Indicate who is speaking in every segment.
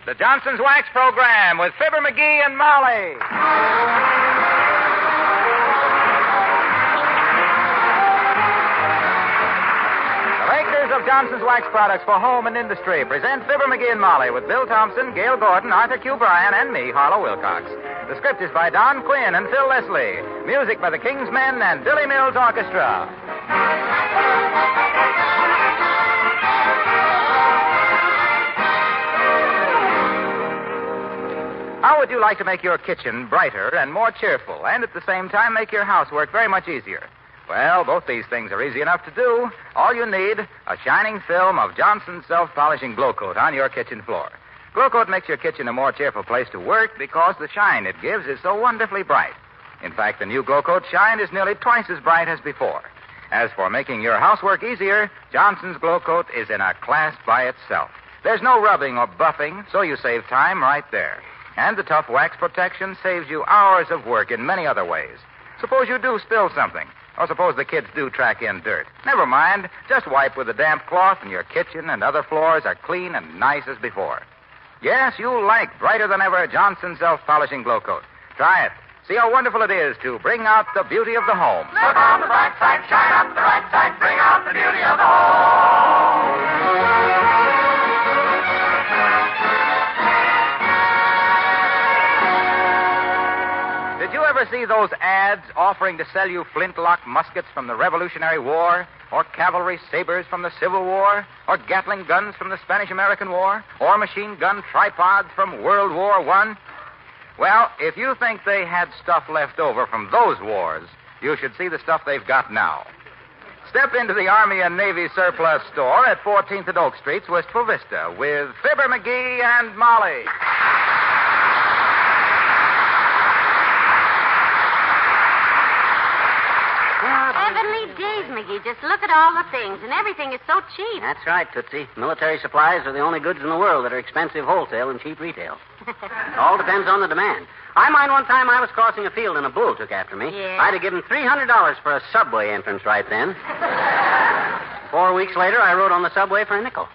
Speaker 1: the Johnson's Wax Program with Fibber, McGee, and Molly. The makers of Johnson's Wax products for home and industry present Fibber, McGee, and Molly with Bill Thompson, Gail Gordon, Arthur Q. Bryan, and me, Harlow Wilcox. The script is by Don Quinn and Phil Leslie. Music by the King's Men and Billy Mills Orchestra. How would you like to make your kitchen brighter and more cheerful, and at the same time make your housework very much easier? Well, both these things are easy enough to do. All you need, a shining film of Johnson's self-polishing Glow Coat on your kitchen floor. Glow Coat makes your kitchen a more cheerful place to work because the shine it gives is so wonderfully bright. In fact, the new Glow Coat shine is nearly twice as bright as before. As for making your housework easier, Johnson's Glow Coat is in a class by itself. There's no rubbing or buffing, so you save time right there. And the tough wax protection saves you hours of work in many other ways. Suppose you do spill something, or suppose the kids do track in dirt. Never mind. Just wipe with a damp cloth, and your kitchen and other floors are clean and nice as before. Yes, you'll like brighter than ever Johnson's self-polishing Glow Coat. Try it. See how wonderful it is to bring out the beauty of the home.
Speaker 2: Look on the bright side, shine up the right side, bring out the beauty of the home.
Speaker 1: Did you ever see those ads offering to sell you flintlock muskets from the Revolutionary War, or cavalry sabers from the Civil War, or Gatling guns from the Spanish-American War, or machine gun tripods from World War I? Well, if you think they had stuff left over from those wars, you should see the stuff they've got now. Step into the Army and Navy Surplus store at 14th and Oak Streets, Wistful Vista, with Fibber, McGee, and Molly.
Speaker 3: Heavenly days, McGee. Just look at all the things, and everything is so cheap.
Speaker 4: That's right, Tootsie. Military supplies are the only goods in the world that are expensive wholesale and cheap retail. All depends on the demand. I mind one time I was crossing a field and a bull took after me.
Speaker 3: Yeah.
Speaker 4: I'd have given $300 for a subway entrance right then. 4 weeks later, I rode on the subway for a nickel.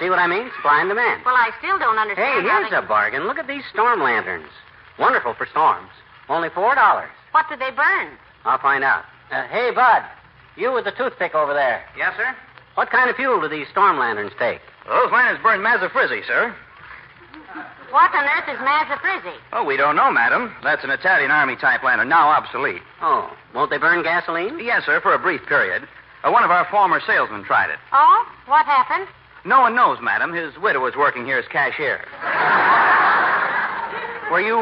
Speaker 4: See what I mean? Supply and demand.
Speaker 3: Well, I still don't
Speaker 4: Hey,
Speaker 3: understand.
Speaker 4: here's a bargain. Look at these storm lanterns. Wonderful for storms. Only $4.
Speaker 3: What do they burn?
Speaker 4: I'll find out. Hey, Bud, you with the toothpick over there.
Speaker 1: Yes, sir?
Speaker 4: What kind of fuel do these storm lanterns take?
Speaker 1: Those lanterns burn Mazzafrizzi, sir.
Speaker 3: What on earth is Mazzafrizzi?
Speaker 1: Oh, we don't know, madam. That's an Italian Army-type lantern, now obsolete.
Speaker 4: Oh, won't they burn gasoline?
Speaker 1: Yes, sir, for a brief period. One of our former salesmen tried it.
Speaker 3: Oh? What happened?
Speaker 1: No one knows, madam. His widow was working here as cashier. Were you,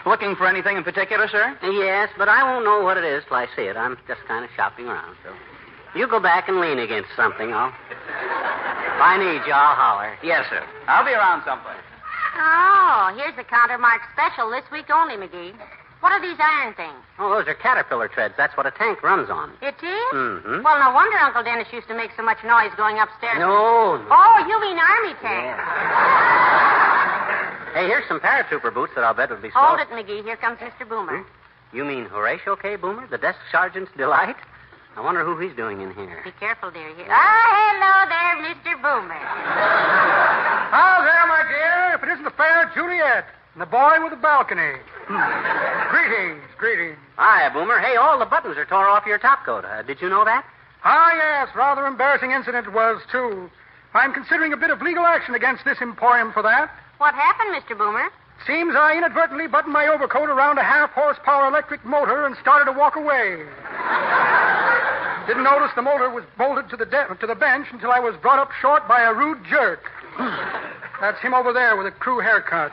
Speaker 1: looking for anything in particular, sir?
Speaker 4: Yes, but I won't know what it is till I see it. I'm just kind of shopping around, so... You go back and lean against something. If I need you, I'll holler.
Speaker 1: Yes, sir. I'll be around someplace.
Speaker 3: Oh, here's the countermark special this week only, McGee. What are these iron things?
Speaker 4: Oh, those are caterpillar treads. That's what a tank runs on.
Speaker 3: It is?
Speaker 4: Mm-hmm.
Speaker 3: Well, no wonder Uncle Dennis used to make so much noise going upstairs.
Speaker 4: No.
Speaker 3: Oh, you mean army tank.
Speaker 4: Yeah. Hey, here's some paratrooper boots that I'll bet would be sold.
Speaker 3: Hold it, McGee. Here comes Mr. Boomer.
Speaker 4: You mean Horatio K. Boomer, the desk sergeant's delight? I wonder who he's doing in here.
Speaker 3: Be careful, dear. Hello there, Mr. Boomer.
Speaker 5: How's there, my dear? If it isn't the fair Juliet and the boy with the balcony. Greetings.
Speaker 4: Hi, Boomer. Hey, all the buttons are tore off your top coat. Did you know that?
Speaker 5: Ah, yes. Rather embarrassing incident it was, too. I'm considering a bit of legal action against this emporium for that.
Speaker 3: What happened, Mr. Boomer?
Speaker 5: Seems I inadvertently buttoned my overcoat around a half-horsepower electric motor and started to walk away. Didn't notice the motor was bolted to the bench until I was brought up short by a rude jerk. That's him over there with a crew haircut.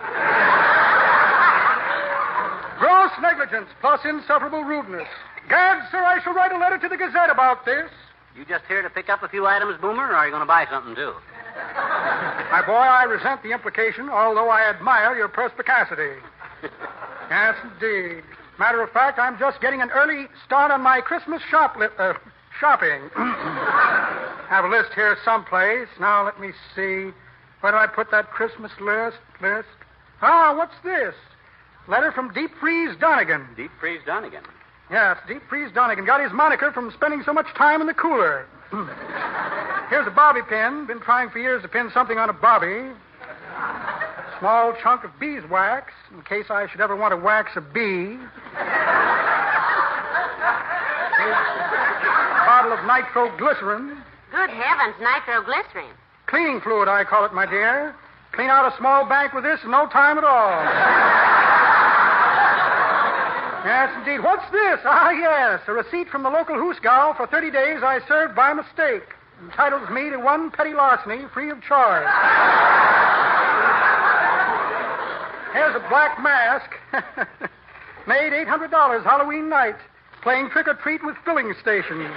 Speaker 5: Gross negligence plus insufferable rudeness. Gad, sir, I shall write a letter to the Gazette about this.
Speaker 4: You just here to pick up a few items, Boomer, or are you going to buy something, too?
Speaker 5: My boy, I resent the implication, although I admire your perspicacity. Yes, indeed. Matter of fact, I'm just getting an early start on my Christmas shopping. Have a list here someplace. Now, let me see. Where do I put that Christmas list? Ah, what's this? Letter from Deep Freeze Donegan.
Speaker 4: Deep Freeze Donegan?
Speaker 5: Yes, Deep Freeze Donegan. Got his moniker from spending so much time in the cooler. Here's a bobby pin. Been trying for years to pin something on a bobby. small chunk of beeswax in case I should ever want to wax a bee. A bottle of nitroglycerin.
Speaker 3: Good heavens, nitroglycerin.
Speaker 5: Cleaning fluid, I call it, my dear. Clean out a small bank with this in no time at all. Yes, indeed. What's this? Ah, yes, a receipt from the local hoosgow for 30 days I served by mistake. Entitles me to one petty larceny free of charge. Here's a black mask. Made $800 Halloween night. Playing trick-or-treat with filling stations.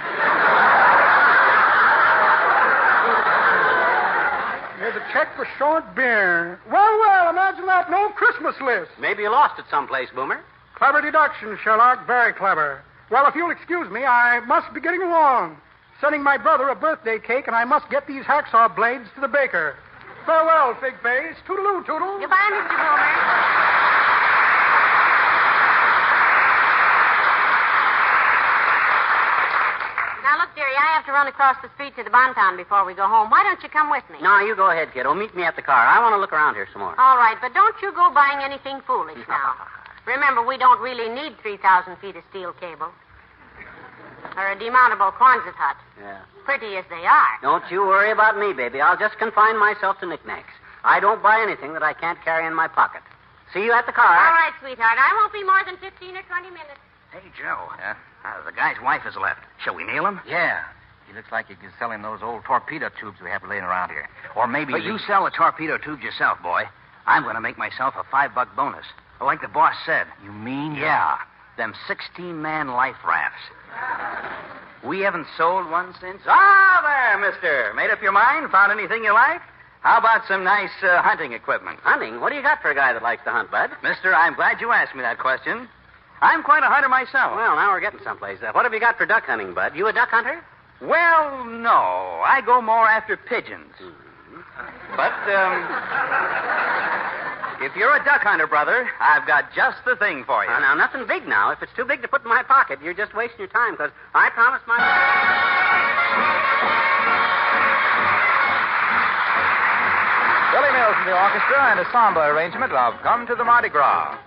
Speaker 5: There's a check for short beer. Well, imagine that. No Christmas list.
Speaker 4: Maybe you lost it someplace, Boomer.
Speaker 5: Clever deduction, Sherlock. Very clever. Well, if you'll excuse me, I must be getting along. Sending my brother a birthday cake, and I must get these hacksaw blades to the baker. Farewell, Fig Face. Toodaloo, toodle.
Speaker 3: Goodbye, Mr. Boomer. Now, look, dearie, I have to run across the street to the Bonton before we go home. Why don't you come with me?
Speaker 4: No, you go ahead, kiddo. Meet me at the car. I want to look around here some more.
Speaker 3: All right, but don't you go buying anything foolish now. Remember, we don't really need 3,000 feet of steel cable. Or a demountable Quonset hut.
Speaker 4: Yeah.
Speaker 3: Pretty as they are.
Speaker 4: Don't you worry about me, baby. I'll just confine myself to knickknacks. I don't buy anything that I can't carry in my pocket. See you at the car.
Speaker 3: All right, sweetheart. I won't be more than 15 or 20 minutes.
Speaker 6: Hey, Joe. Yeah? The guy's wife has left. Shall we nail him?
Speaker 1: Yeah. He looks like you can sell him those old torpedo tubes we have laying around here. Or maybe...
Speaker 6: But you sell the torpedo tubes yourself, boy. I'm going to make myself a $5 bonus. Like the boss said.
Speaker 1: You mean?
Speaker 6: Yeah. Them 16-man life rafts. We haven't sold one since... Ah, there, mister. Made up your mind? Found anything you like? How about some nice hunting equipment?
Speaker 4: Hunting? What do you got for a guy that likes to hunt, Bud?
Speaker 6: Mister, I'm glad you asked me that question. I'm quite a hunter myself.
Speaker 4: Well, now we're getting someplace. What have you got for duck hunting, Bud? You a duck hunter?
Speaker 6: Well, no. I go more after pigeons. But, if you're a duck hunter, brother, I've got just the thing for you.
Speaker 4: Now, nothing big now. If it's too big to put in my pocket, you're just wasting your time, because I promised my...
Speaker 1: Billy Mills and the orchestra and a samba arrangement of Come to the Mardi Gras.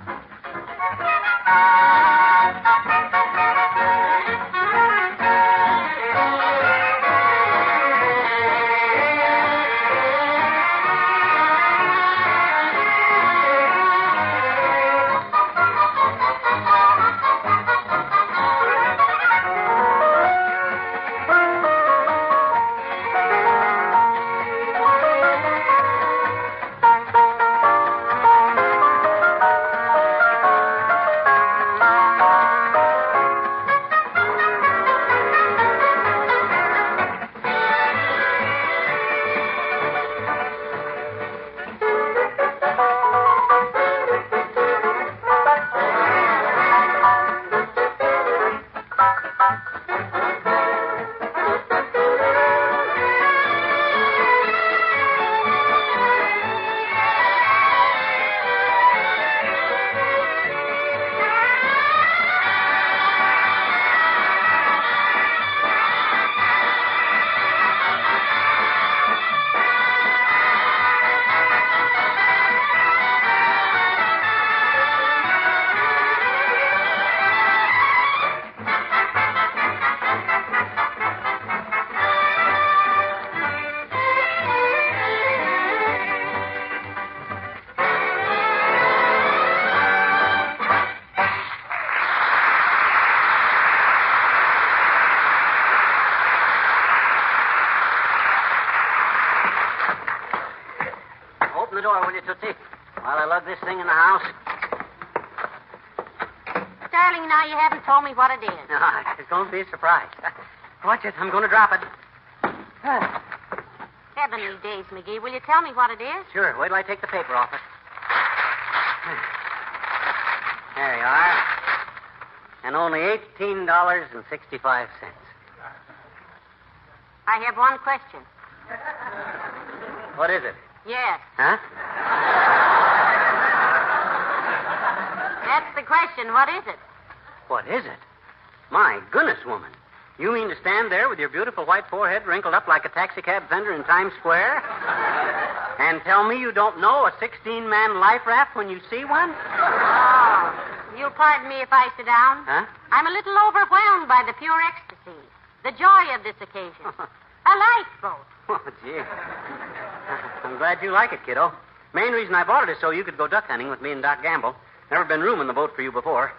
Speaker 4: Open the door, will you, Tootsie? While I lug this thing in the house.
Speaker 3: Darling, now you haven't told me what it is.
Speaker 4: No, it's going to be a surprise. Watch it. I'm going to drop it.
Speaker 3: Heavenly days, McGee. Will you tell me what it is?
Speaker 4: Sure. Wait till I take the paper off it. There you are. And only $18.65.
Speaker 3: I have one question.
Speaker 4: What is it?
Speaker 3: Yes.
Speaker 4: Huh?
Speaker 3: That's the question. What is it?
Speaker 4: What is it? My goodness, woman. You mean to stand there with your beautiful white forehead wrinkled up like a taxicab fender in Times Square? And tell me you don't know a 16-man life raft when you see one?
Speaker 3: Oh, you'll pardon me if I sit down.
Speaker 4: Huh?
Speaker 3: I'm a little overwhelmed by the pure ecstasy, the joy of this occasion. A lifeboat.
Speaker 4: Oh, gee. I'm glad you like it, kiddo. Main reason I bought it is so you could go duck hunting with me and Doc Gamble. Never been room in the boat for you before.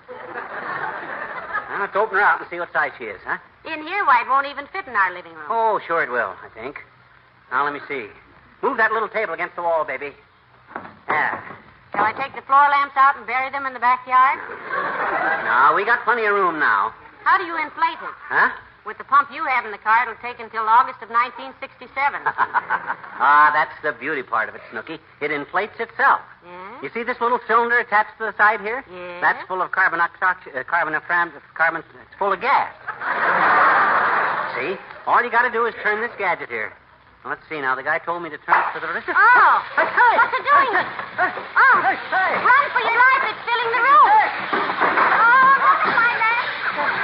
Speaker 4: Now, let's open her out and see what size she is, huh?
Speaker 3: In here, why, it won't even fit in our living room.
Speaker 4: Oh, sure it will, I think. Now, let me see. Move that little table against the wall, baby. Yeah.
Speaker 3: Shall I take the floor lamps out and bury them in the backyard?
Speaker 4: No, we got plenty of room now.
Speaker 3: How do you inflate it?
Speaker 4: Huh?
Speaker 3: With the pump you have in the car, it'll take until August of 1967.
Speaker 4: That's the beauty part of it, Snooky. It inflates itself.
Speaker 3: Yeah?
Speaker 4: You see this little cylinder attached to the side here?
Speaker 3: Yeah.
Speaker 4: That's full of carbon. It's full of gas. See? All you got to do is turn this gadget here. Well, let's see now. The guy told me to turn it to the wrist.
Speaker 3: Oh!
Speaker 4: Hey!
Speaker 3: What's it doing? Oh!
Speaker 4: Hey!
Speaker 3: Run for your life. It's filling the room. Oh, look at my man. Oh!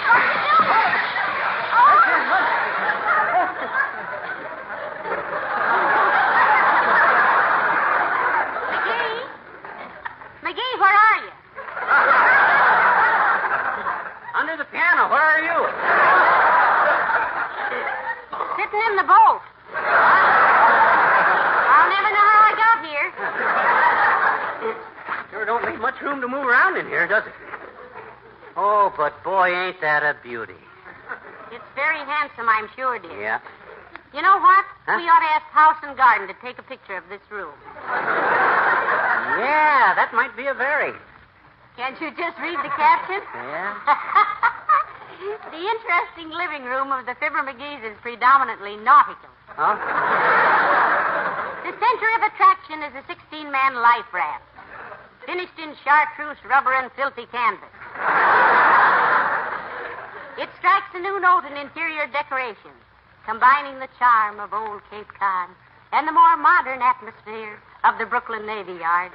Speaker 3: What are you doing? Oh! McGee, where are you?
Speaker 4: Under the piano. Where are you?
Speaker 3: Sitting in the boat. I'll never know how I got here.
Speaker 4: Sure don't leave much room to move around in here, does it? Oh, but boy, ain't that a beauty.
Speaker 3: It's very handsome, I'm sure, dear.
Speaker 4: Yeah.
Speaker 3: You know what?
Speaker 4: Huh?
Speaker 3: We ought to ask House and Garden to take a picture of this room.
Speaker 4: Yeah, that might be a very.
Speaker 3: Can't you just read the caption?
Speaker 4: Yeah?
Speaker 3: The interesting living room of the Fibber McGee's is predominantly nautical.
Speaker 4: Huh?
Speaker 3: The center of attraction is a 16-man life raft, finished in chartreuse, rubber, and filthy canvas. It strikes a new note in interior decorations, combining the charm of old Cape Cod and the more modern atmosphere of the Brooklyn Navy Yard.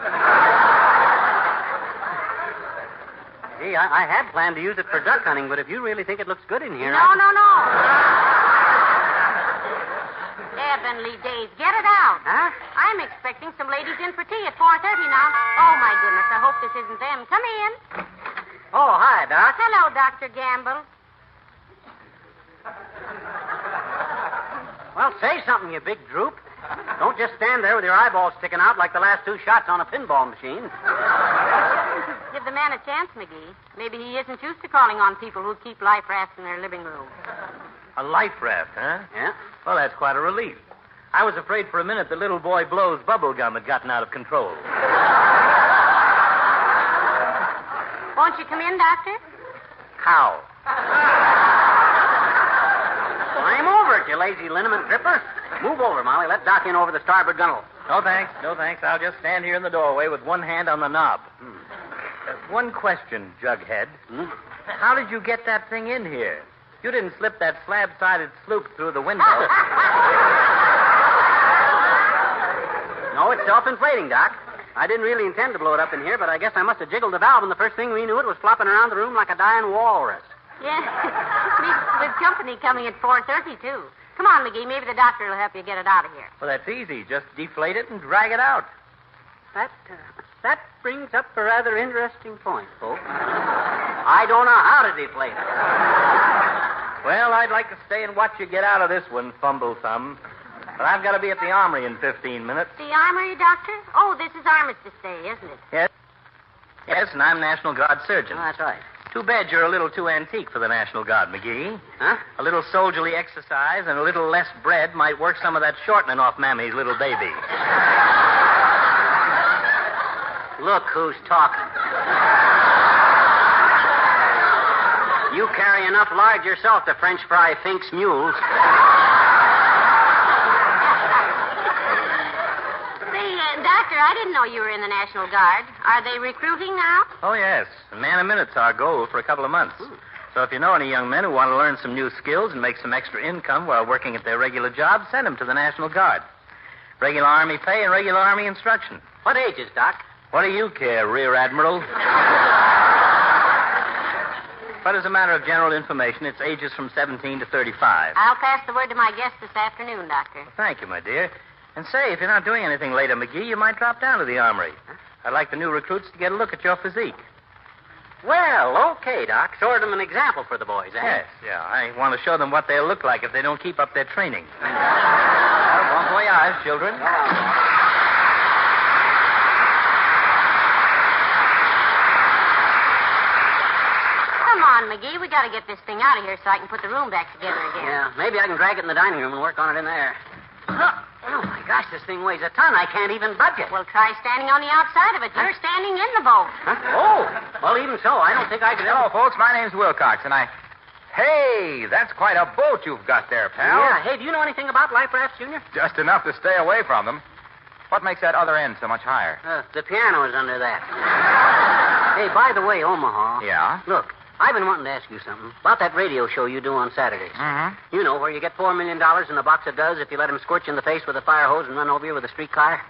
Speaker 4: Gee, I had planned to use it for duck hunting, but if you really think it looks good in here...
Speaker 3: No. Heavenly days. Get it out.
Speaker 4: Huh?
Speaker 3: I'm expecting some ladies in for tea at 4:30 now. Oh, my goodness. I hope this isn't them. Come in.
Speaker 4: Oh, hi, Doc.
Speaker 3: Hello, Dr. Gamble.
Speaker 4: Well, say something, you big droop. Don't just stand there with your eyeballs sticking out like the last two shots on a pinball machine.
Speaker 3: Give the man a chance, McGee. Maybe he isn't used to calling on people who keep life rafts in their living room.
Speaker 7: A life raft, huh?
Speaker 4: Yeah?
Speaker 7: Well, that's quite a relief. I was afraid for a minute the little boy Blow's bubble gum had gotten out of control.
Speaker 3: Won't you come in, Doctor?
Speaker 7: How?
Speaker 4: Climb over it, you lazy liniment gripper. Move over, Molly. Let Doc in over the starboard gunwale.
Speaker 7: No, thanks. I'll just stand here in the doorway with one hand on the knob. One question, Jughead. How did you get that thing in here? You didn't slip that slab-sided sloop through the window.
Speaker 4: No, it's self-inflating, Doc. I didn't really intend to blow it up in here, but I guess I must have jiggled the valve, and the first thing we knew, it was flopping around the room like a dying walrus.
Speaker 3: Yeah. With company coming at 4:30, too. Come on, McGee. Maybe the doctor will help you get it out of here.
Speaker 7: Well, that's easy. Just deflate it and drag it out.
Speaker 4: That brings up a rather interesting point, folks. I don't know how to deflate it.
Speaker 7: Well, I'd like to stay and watch you get out of this one, Fumble-Thumb. But I've got to be at the armory in 15 minutes.
Speaker 3: The armory, Doctor? Oh, this is Armistice Day, isn't it?
Speaker 7: Yes, and I'm National Guard surgeon.
Speaker 4: Oh, that's right.
Speaker 7: Too bad you're a little too antique for the National Guard, McGee.
Speaker 4: Huh?
Speaker 7: A little soldierly exercise and a little less bread might work some of that shortening off Mammy's little baby.
Speaker 4: Look who's talking. You carry enough lard yourself to French fry Fink's mules.
Speaker 3: Doctor, I didn't know you were in the National Guard. Are they recruiting now?
Speaker 7: Oh, yes. A man a minute's our goal for a couple of months. So if you know any young men who want to learn some new skills and make some extra income while working at their regular job, send them to the National Guard. Regular Army pay and regular Army instruction.
Speaker 4: What ages, Doc?
Speaker 7: What do you care, Rear Admiral? But as a matter of general information, it's ages from 17 to 35.
Speaker 3: I'll pass the word to my guest this afternoon, Doctor.
Speaker 7: Thank you, my dear. And say, if you're not doing anything later, McGee, you might drop down to the armory. I'd like the new recruits to get a look at your physique.
Speaker 4: Well, okay, Doc. Sort of an example for the boys, eh?
Speaker 7: Yes, yeah. I want to show them what they'll look like if they don't keep up their training. Well, bon voyage, children.
Speaker 3: Come on, McGee. We got to get this thing out of here so I can put the room back together again.
Speaker 4: Yeah, maybe I can drag it in the dining room and work on it in there. Oh, my gosh, this thing weighs a ton. I can't even budge it.
Speaker 3: Well, try standing on the outside of it. You're standing in the boat.
Speaker 4: Huh? Oh, well, even so, I don't think I could
Speaker 1: Hello,
Speaker 4: ever...
Speaker 1: folks. My name's Wilcox, and Hey, that's quite a boat you've got there, pal.
Speaker 4: Yeah, hey, do you know anything about life rafts, Junior?
Speaker 1: Just enough to stay away from them. What makes that other end so much higher?
Speaker 4: The piano is under that. Hey, by the way, Omaha.
Speaker 1: Yeah?
Speaker 4: Look, I've been wanting to ask you something about that radio show you do on Saturdays.
Speaker 1: Mm-hmm.
Speaker 4: You know, where you get $4 million in a box of does if you let him scorch you in the face with a fire hose and run over you with a streetcar.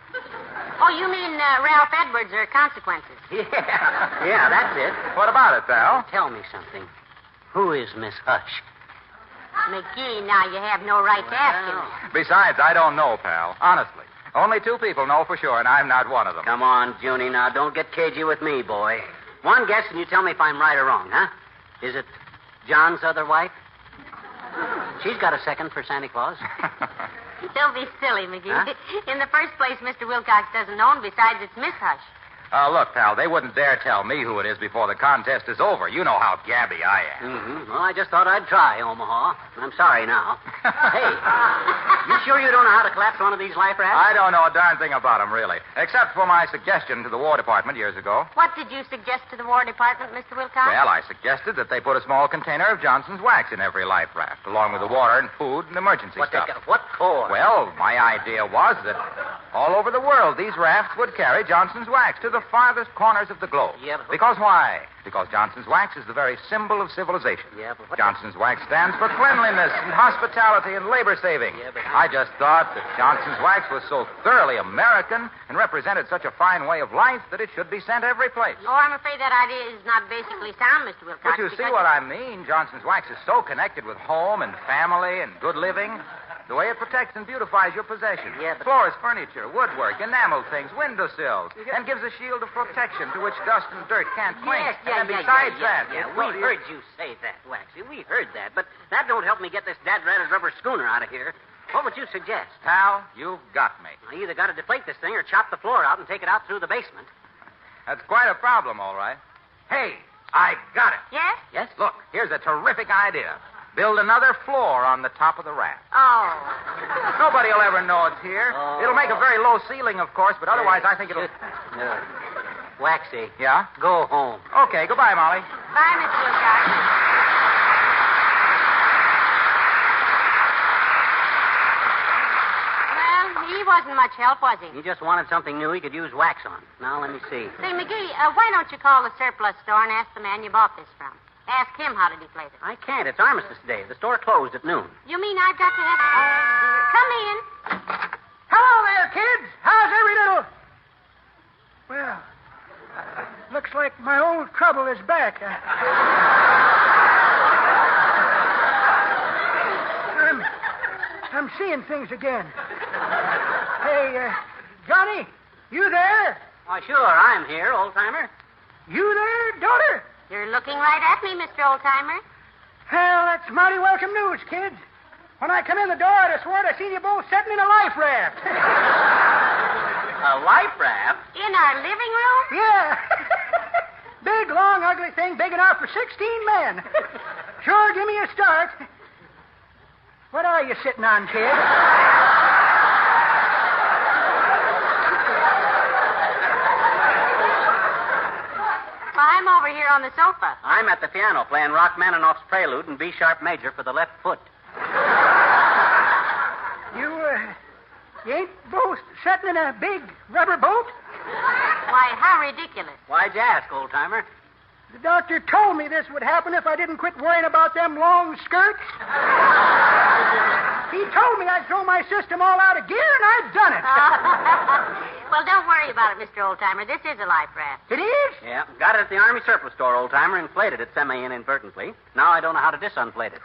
Speaker 3: Oh, you mean Ralph Edwards or Consequences?
Speaker 4: Yeah, that's it.
Speaker 1: What about it, pal?
Speaker 4: Tell me something. Who is Miss Hush?
Speaker 3: McGee, now you have no right to ask him.
Speaker 1: Besides, I don't know, pal. Honestly. Only 2 people know for sure, and I'm not one of them.
Speaker 4: Come on, Junie, now. Don't get cagey with me, boy. One guess and you tell me if I'm right or wrong, huh? Is it John's other wife? She's got a second for Santa Claus.
Speaker 3: Don't be silly, McGee.
Speaker 4: Huh?
Speaker 3: In the first place, Mr. Wilcox doesn't know, and besides, it's Miss Hush.
Speaker 1: Look, pal, they wouldn't dare tell me who it is before the contest is over. You know how gabby I am.
Speaker 4: Mm-hmm. Well, I just thought I'd try, Omaha. I'm sorry now. Hey, you sure you don't know how to collapse one of these life rafts?
Speaker 1: I don't know a darn thing about them, really. Except for my suggestion to the War Department years ago.
Speaker 3: What did you suggest to the War Department, Mr. Wilcox?
Speaker 1: Well, I suggested that they put a small container of Johnson's wax in every life raft, along with the water and food and emergency stuff.
Speaker 4: What for?
Speaker 1: Well, my idea was that all over the world, these rafts would carry Johnson's wax to the farthest corners of the globe.
Speaker 4: Yeah, but...
Speaker 1: Because why? Because Johnson's wax is the very symbol of civilization.
Speaker 4: Yeah, but what...
Speaker 1: Johnson's wax stands for cleanliness and hospitality and labor saving.
Speaker 4: Yeah, but...
Speaker 1: I just thought that Johnson's wax was so thoroughly American and represented such a fine way of life that it should be sent every place.
Speaker 3: Oh, I'm afraid that idea is not basically sound, Mr. Wilcox.
Speaker 1: But you see what I mean? Johnson's wax is so connected with home and family and good living. The way it protects and beautifies your possessions.
Speaker 4: Yeah, but...
Speaker 1: Floors, furniture, woodwork, enameled things, windowsills, and gives a shield of protection to which dust and dirt can't cling. And besides that...
Speaker 4: Yeah, we heard you say that, Waxy. We heard that. But that don't help me get this dad-ratted rubber schooner out of here. What would you suggest?
Speaker 1: Pal, you've got me.
Speaker 4: I either got to deflate this thing or chop the floor out and take it out through the basement.
Speaker 1: That's quite a problem, all right. Hey, I got it.
Speaker 3: Yes?
Speaker 4: Yes?
Speaker 1: Look, here's a terrific idea. Build another floor on the top of the raft.
Speaker 3: Oh.
Speaker 1: Nobody will ever know it's here.
Speaker 4: Oh.
Speaker 1: It'll make a very low ceiling, of course, but otherwise I think it'll...
Speaker 4: Waxy.
Speaker 1: Yeah?
Speaker 4: Go home.
Speaker 1: Okay, goodbye, Molly.
Speaker 3: Bye, Mr. Wilcox. Well, he wasn't much help, was he?
Speaker 4: He just wanted something new he could use wax on. Now, let me see.
Speaker 3: Say, McGee, why don't you call the surplus store and ask the man you bought this from? Ask him how to deflate it.
Speaker 4: I can't. It's Armistice Day. The store closed at noon.
Speaker 3: You mean I've got to have... Oh, dear. Come in.
Speaker 5: Hello there, kids. How's every little... Well, looks like my old trouble is back. I'm seeing things again. Hey, Johnny, you there?
Speaker 4: Why, sure, I'm here, old-timer.
Speaker 5: You there, daughter?
Speaker 3: You're looking right at me, Mr. Oldtimer.
Speaker 5: Well, that's mighty welcome news, kids. When I come in the door, I'd have sworn I seen you both sitting in a life raft.
Speaker 4: A life raft?
Speaker 3: In our living room?
Speaker 5: Yeah. Big, long, ugly thing, big enough for 16 men. Sure, give me a start. What are you sitting on, kid?
Speaker 3: I'm over here on the sofa.
Speaker 4: I'm at the piano playing Rachmaninoff's Prelude in B-sharp major for the left foot.
Speaker 5: You ain't both sitting in a big rubber boat?
Speaker 3: Why, how ridiculous.
Speaker 4: Why'd you ask, old-timer?
Speaker 5: The doctor told me this would happen if I didn't quit worrying about them long skirts. He told me I'd throw my system all out of gear, and I've done it.
Speaker 3: Well, don't worry you about it, Mr. Oldtimer. This is a life raft.
Speaker 5: It is?
Speaker 4: Yeah, got it at the Army surplus store, old timer. Inflated it semi-inadvertently. Now I don't know how to disinflate it.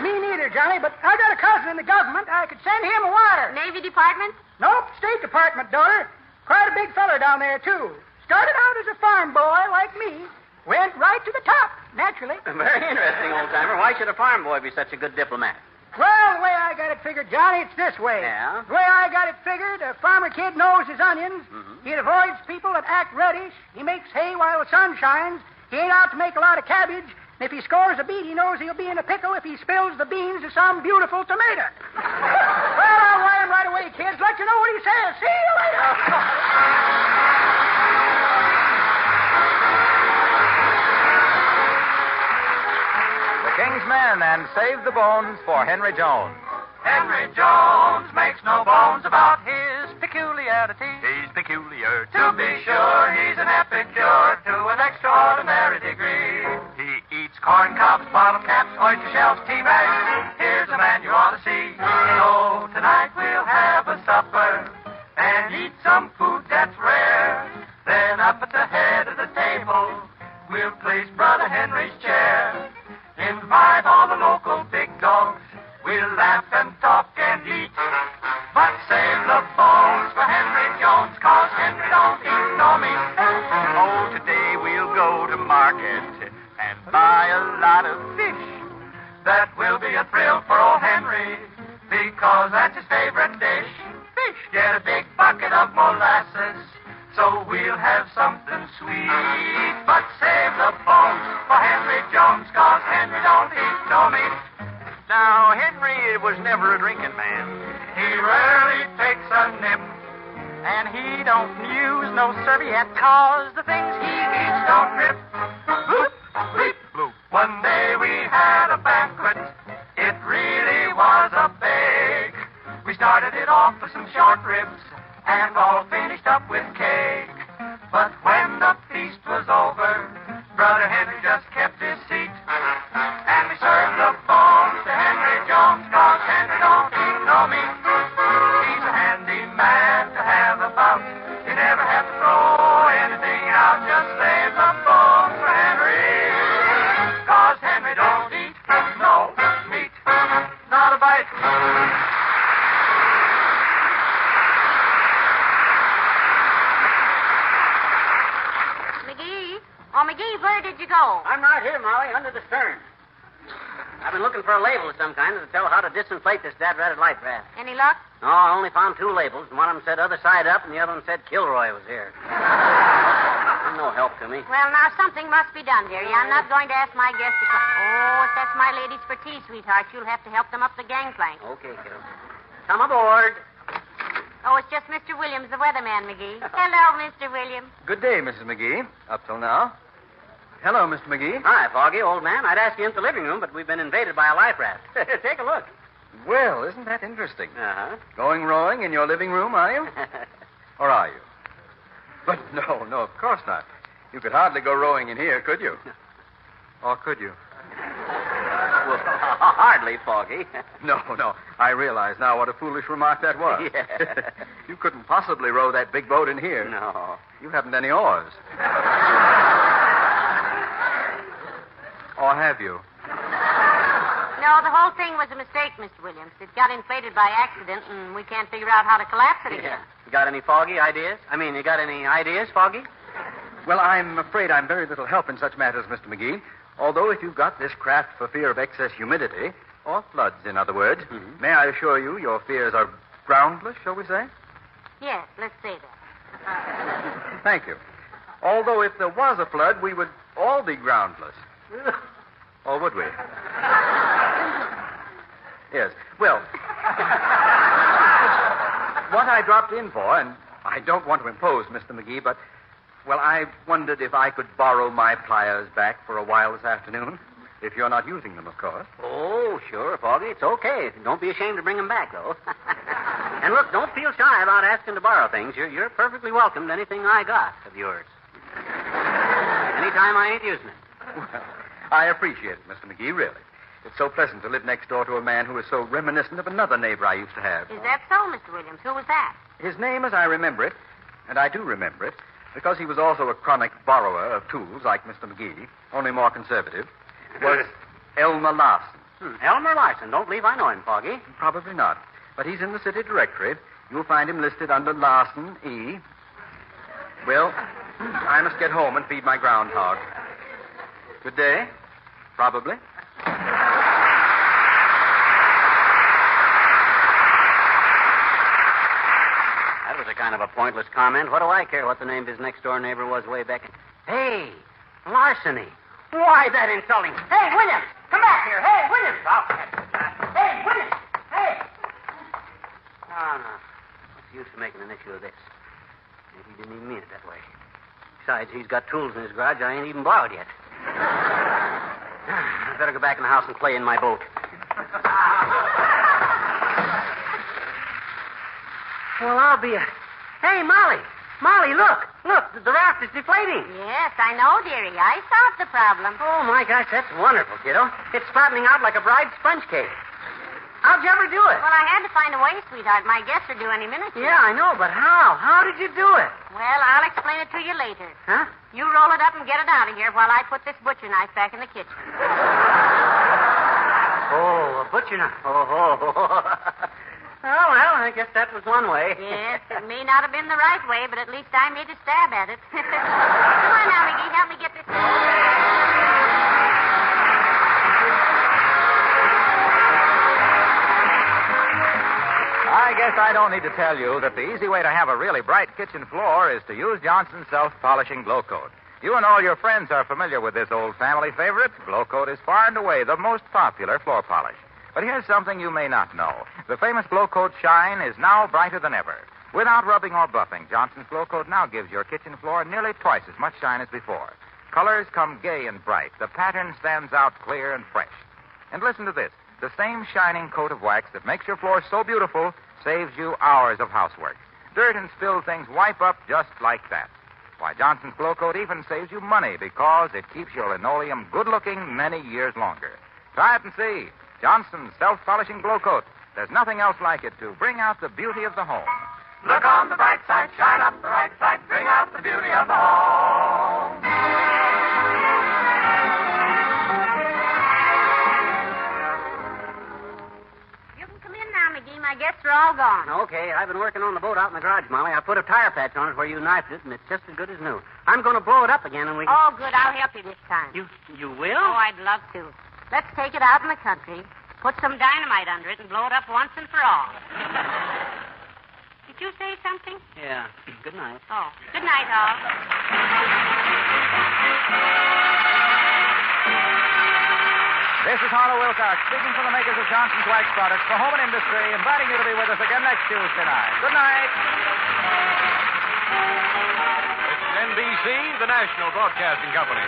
Speaker 5: Me neither, Johnny, but I got a cousin in the government. I could send him a wire.
Speaker 3: Navy Department?
Speaker 5: Nope, State Department, daughter. Quite a big feller down there, too. Started out as a farm boy like me. Went right to the top, naturally.
Speaker 4: Very interesting, old timer. Why should a farm boy be such a good diplomat?
Speaker 5: Well, the way I got it figured, Johnny, it's this way.
Speaker 4: Yeah?
Speaker 5: The way I got it figured, a farmer kid knows his onions. He avoids people that act reddish. He makes hay while the sun shines. He ain't out to make a lot of cabbage. And if he scores a beet, he knows he'll be in a pickle if he spills the beans to some beautiful tomato. Well, I'll wire him right away, kids. Let you know what he says. See you later.
Speaker 1: The King's Men and Save the Bones for Henry Jones.
Speaker 2: Henry Jones makes no bones about his peculiarity. He's peculiar. To be sure, he's an epicure to an extraordinary degree. He eats corn cobs, bottle caps, oyster shells, tea bags. Here's a man you ought to see. So tonight we'll have a supper and eat some food that's rare. Then up at the head of the table, we'll place Brother Henry's chair. Invite all the local big dogs. We'll laugh and talk and eat. But save the bones for Henry Jones, 'cause Henry don't eat no meat. Oh, today we'll go to market and buy a lot of fish. That will be a thrill for old Henry, because that's his favorite dish. Fish. Get a big bucket of molasses, so we'll have something sweet. But save the bones for Henry Jones, 'cause Henry don't eat no meat.
Speaker 6: Now, Henry was never a drinking man.
Speaker 2: He rarely takes a nip,
Speaker 6: And he don't use no serviette, 'cause the things he eats
Speaker 2: don't drip. Bloop, bleep, bloop. One day we had a banquet. It really was a bake. We started it off with some short ribs and all finished up with cake. But when the feast was over, Brother Henry just kept his seat. And we served the bones to Henry Jones, 'cause Henry don't eat no meat. He's a handy man to have about. You never have to throw anything out. Just save the bones for Henry, 'cause Henry don't eat no meat. Not a bite.
Speaker 3: McGee? Oh, McGee, where did you go?
Speaker 4: I'm right here, Molly, under the stern. I've been looking for a label of some kind to tell how to disinflate this dad-ratted life raft.
Speaker 3: Any luck?
Speaker 4: No, I only found two labels, and one of them said other side up, and the other one said Kilroy was here. No help to me.
Speaker 3: Well, now something must be done, dearie. I'm not going to ask my guest to come. Oh, if that's my ladies for tea, sweetheart, you'll have to help them up the gangplank.
Speaker 4: Okay, kiddo. Come aboard.
Speaker 3: Oh, it's just Mr. Williams, the weatherman, McGee. Hello, Mr. Williams.
Speaker 8: Good day, Mrs. McGee. Up till now. Hello, Mr. McGee.
Speaker 4: Hi, Foggy, old man. I'd ask you into the living room, but we've been invaded by a life raft. Take a look.
Speaker 8: Well, isn't that interesting?
Speaker 4: Uh-huh.
Speaker 8: Going rowing in your living room, are you? Or are you? But no, of course not. You could hardly go rowing in here, could you? Or could you?
Speaker 4: Well, hardly, Foggy.
Speaker 8: No. I realize now what a foolish remark that was.
Speaker 4: Yeah.
Speaker 8: You couldn't possibly row that big boat in here.
Speaker 4: No.
Speaker 8: You haven't any oars. Or have you?
Speaker 3: No, the whole thing was a mistake, Mr. Williams. It got inflated by accident, and we can't figure out how to collapse it again.
Speaker 4: You got any Foggy ideas? You got any ideas, Foggy?
Speaker 8: Well, I'm afraid I'm very little help in such matters, Mr. McGee. Although if you've got this craft for fear of excess humidity, or floods, in other words, may I assure you your fears are groundless, shall we say?
Speaker 3: Yes, let's say that.
Speaker 8: Thank you. Although if there was a flood, we would all be groundless. Or would we? Yes. Well, what I dropped in for, and I don't want to impose, Mr. McGee, but, well, I wondered if I could borrow my pliers back for a while this afternoon. If you're not using them, of course.
Speaker 4: Oh, sure, Foggy. It's okay. Don't be ashamed to bring them back, though. And look, don't feel shy about asking to borrow things. You're perfectly welcome to anything I got of yours. Anytime I ain't using it.
Speaker 8: Well, I appreciate it, Mr. McGee, really. It's so pleasant to live next door to a man who is so reminiscent of another neighbor I used to have.
Speaker 3: Is that so, Mr. Williams? Who was that?
Speaker 8: His name, as I remember it, and I do remember it, because he was also a chronic borrower of tools like Mr. McGee, only more conservative, was Elmer Larson.
Speaker 4: Elmer Larson. Don't believe I know him, Foggy.
Speaker 8: Probably not. But he's in the city directory. You'll find him listed under Larson E. Well, I must get home and feed my groundhog. Good day. Probably.
Speaker 4: That was a kind of a pointless comment. What do I care what the name of his next-door neighbor was way back in... Hey, larceny. Why, that insulting... Hey, Williams, come back here. Hey, Williams. Hey, Williams. Hey. Oh, no. What's the use of making an issue of this? Maybe he didn't even mean it that way. Besides, he's got tools in his garage I ain't even borrowed yet. I better go back in the house and play in my boat. Well, I'll be a... Hey, Molly. Molly, look. Look, the raft is deflating.
Speaker 3: Yes, I know, dearie. I solved the problem.
Speaker 4: Oh, my gosh, that's wonderful, kiddo. It's flattening out like a bride's sponge cake. How'd you ever do it?
Speaker 3: Well, I had to find a way, sweetheart. My guests are due any minute.
Speaker 4: Yeah, I know, but how? How did you do it?
Speaker 3: Well, I'll explain it to you later.
Speaker 4: Huh?
Speaker 3: You roll it up and get it out of here while I put this butcher knife back in the kitchen.
Speaker 4: Oh, a butcher knife. Oh. Oh, well, I guess that was one way.
Speaker 3: Yes, it may not have been the right way, but at least I made a stab at it. Come on now, McGee. Help me get this...
Speaker 1: I guess I don't need to tell you that the easy way to have a really bright kitchen floor is to use Johnson's self-polishing Glow Coat. You and all your friends are familiar with this old family favorite. Glow Coat is far and away the most popular floor polish. But here's something you may not know. The famous Glow Coat shine is now brighter than ever. Without rubbing or buffing, Johnson's Glow Coat now gives your kitchen floor nearly twice as much shine as before. Colors come gay and bright. The pattern stands out clear and fresh. And listen to this. The same shining coat of wax that makes your floor so beautiful saves you hours of housework. Dirt and spilled things wipe up just like that. Why, Johnson's Glow Coat even saves you money because it keeps your linoleum good-looking many years longer. Try it and see. Johnson's self-polishing Glow Coat. There's nothing else like it to bring out the beauty of the home.
Speaker 2: Look on the bright side, shine up the right side, bring out the beauty of the home.
Speaker 3: You can come in now, McGee. My guests are all gone.
Speaker 4: Okay, I've been working on the boat out in the garage, Molly. I put a tire patch on it where you knifed it, and it's just as good as new. I'm going to blow it up again, and we can...
Speaker 3: Oh, good. I'll help you this time.
Speaker 4: You will?
Speaker 3: Oh, I'd love to. Let's take it out in the country, put some dynamite under it, and blow it up once and for all. Did you say something?
Speaker 4: Yeah. Good night.
Speaker 3: Oh, good night, all.
Speaker 1: This is Harlow Wilcox, speaking for the makers of Johnson's Wax Products for Home and Industry, inviting you to be with us again next Tuesday night. Good night.
Speaker 9: This is NBC, the National Broadcasting Company.